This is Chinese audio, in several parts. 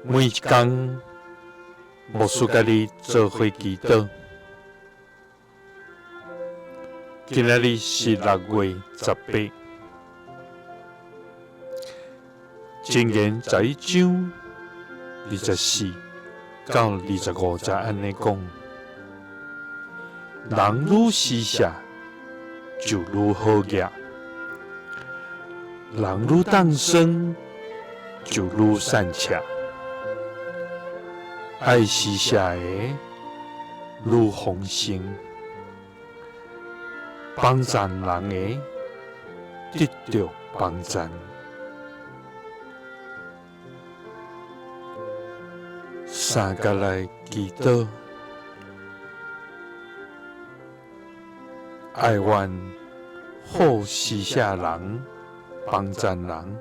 每一天，牧师甲你做伙祈祷。今仔日是6月18，箴言11章24到25節安尼講：人愈施捨，就愈好業；人愈當生，就愈善車。愛施捨的，愈豐盛；幫贊人的，得到幫贊。三個來祈禱，愛願好施捨人，幫贊人，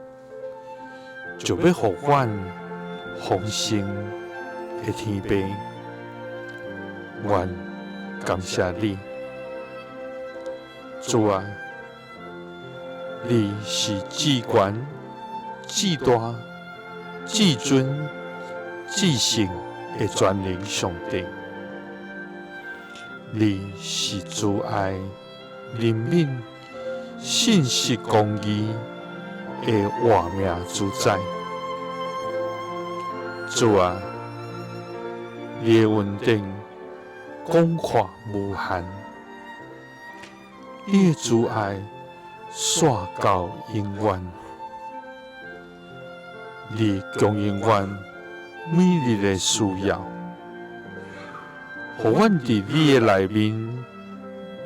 就要互阮豐盛的天父，願感謝你，主啊，你是至權、至大、至尊、至聖的全能上帝，你是慈愛、憐憫、信實、公義的活命主宰。主啊，你的恩典廣闊無限，你的慈愛線到永遠，你供應阮每日的需要，互阮佇你的內面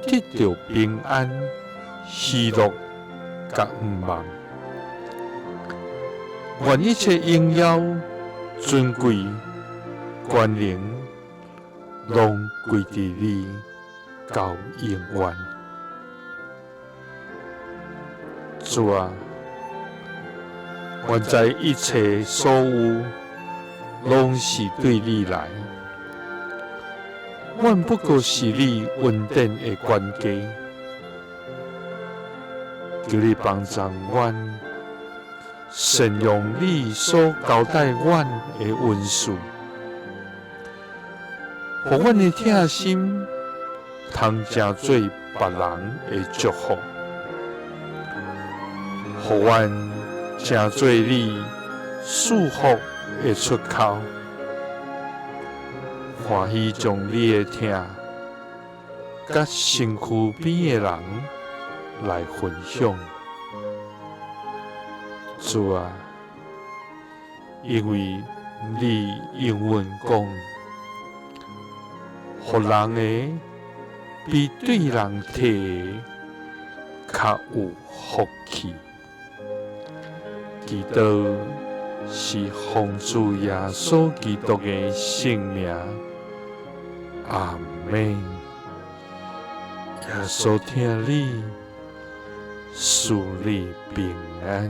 得到平安、喜樂、甲毋忘。願一切榮耀、尊貴、權能，攏歸佇你到永遠。主啊，願在一切所有，攏是對你來，阮不過是你恩典的管家，求你幫助阮，善用你所交代阮的恩賜，互阮的疼心通成做別人的祝福，互阮成做你賜福的出口，歡喜將你的疼甲身軀邊的人來分享。主啊，因為你永遠講，予人的比對人摕的較有福氣。祈禱是奉主耶穌基督的聖名，阿們。耶穌聽你，賜你平安。